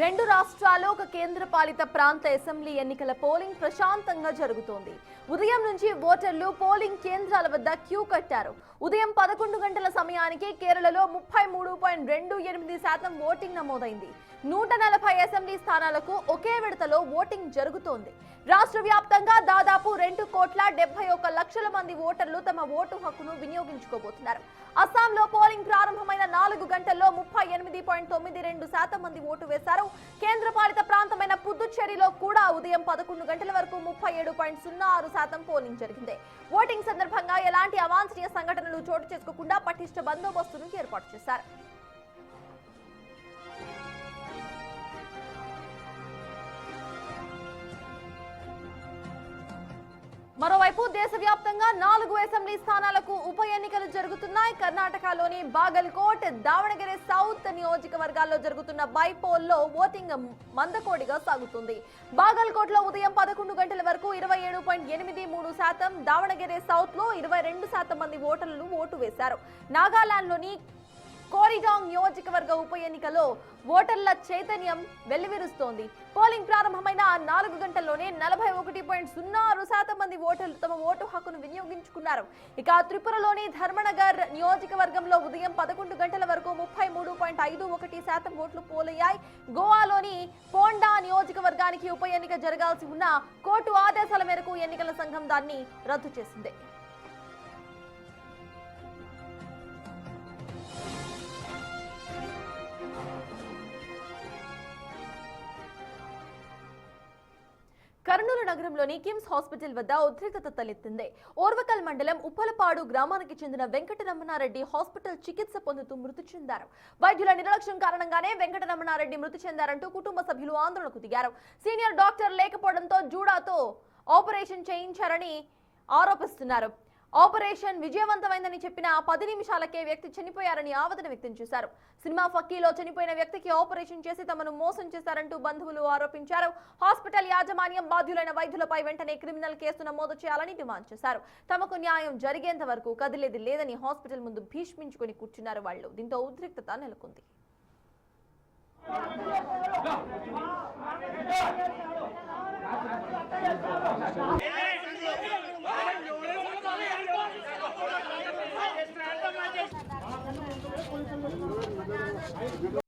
రెండు రాష్ట్రాల్లో ఒక కేంద్రపాలిత ప్రాంత అసెంబ్లీ ఎన్నికల పోలింగ్ ప్రశాంతంగా జరుగుతోంది. ఉదయం నుంచి ఓటర్లు పోలింగ్ కేంద్రాల వద్ద క్యూ కట్టారు. ఉదయం 11 గంటల సమయానికి కేరళలో 33.28% ఓటింగ్ నమోదైంది. 140 అసెంబ్లీ స్థానాలకు ఒకే విడతలో ఓటింగ్ జరుగుతోంది. రాష్ట్ర వ్యాప్తంగా దాదాపు 2,71,00,000 మంది ఓటర్లు తమ ఓటు హక్కును వినియోగించుకోబోతున్నారు. అస్సాంలో పోలింగ్ ప్రారంభమైన 4 గంటల్లో 38.92% మంది ఓటు వేశారు. కేంద్రపాలిత ప్రాంతమైన పుదుచ్చేరిలో కూడా ఉదయం 11 గంటల వరకు 37.06% పోలింగ్ జరిగింది. ఓటింగ్ సందర్భంగా ఎలాంటి అవాంఛనీయ సంఘటనలు చోటు చేసుకోకుండా పటిష్ట బందోబస్తును ఏర్పాటు చేశారు. మరోవైపు దేశవ్యాప్తంగా 4 అసెంబ్లీ స్థానాలకు ఉప ఎన్నికలు జరుగుతున్నాయి. కర్ణాటకలోని బాగల్కోట్, దావణగెరే సౌత్ నియోజకవర్గాల్లో జరుగుతున్న బైపోల్లో ఓటింగ్ మందకోడిగా సాగుతుంది. బాగల్కోట్ లో ఉదయం 11 గంటల వరకు 27.83%, దావణగెరే సౌత్ లో 22% మంది ఓటర్లు ఓటు వేశారు. నాగాలాండ్ లోని కోరిగాంగ్ నియోజకవర్గ ఉప ఎన్నికలో ఓటర్ల చైతన్యం వెల్లివిరుస్తోంది. పోలింగ్ ప్రారంభమైన 4 గంటల్లోనే 41.06% మంది ఓటర్లు తమ ఓటు హక్కును వినియోగించుకున్నారు. ఇక త్రిపురలోని ధర్మనగర్ నియోజకవర్గంలో ఉదయం 11 గంటల వరకు 33.51% ఓట్లు పోలయ్యాయి. గోవాలోని పోండా నియోజకవర్గానికి ఉప ఎన్నిక జరగాల్సి ఉన్న కోర్టు ఆదేశాల మేరకు ఎన్నికల సంఘం దాన్ని రద్దు చేసింది. కర్నూలు నగరంలోని కిమ్స్ హాస్పిటల్ వద్ద ఉద్రిక్తత తలెత్తింది. ఓర్వకల్ మండలం ఉప్పలపాడు గ్రామానికి చెందిన వెంకటరమణారెడ్డి హాస్పిటల్ చికిత్స పొందుతూ మృతి చెందారు. వైద్యుల నిర్లక్ష్యం కారణంగానే వెంకటరమణారెడ్డి మృతి చెందారంటూ కుటుంబ సభ్యులు ఆందోళనకు దిగారు. సీనియర్ డాక్టర్ లేకపోవడంతో జూడాతో ఆపరేషన్ చేయించారని ఆరోపిస్తున్నారు. ఆపరేషన్ విజయవంతమైందని చెప్పిన 10 నిమిషాలకే వ్యక్తి చనిపోయారని ఆవేదన వ్యక్తం చేశారు. సినిమా ఫక్కీలో చనిపోయిన వ్యక్తికి ఆపరేషన్ చేసి తమను మోసం చేశారంటూ బంధువులు ఆరోపించారు. హాస్పిటల్ యాజమాన్యం బాధ్యులైన వైద్యులపై వెంటనే క్రిమినల్ కేసు నమోదు చేయాలని డిమాండ్ చేశారు. తమకు న్యాయం జరిగేంత వరకు కదిలేది లేదని హాస్పిటల్ ముందు భీష్మించుకుని కూర్చున్నారు వాళ్ళు. దీంతో ఉద్రిక్తత నెలకొంది.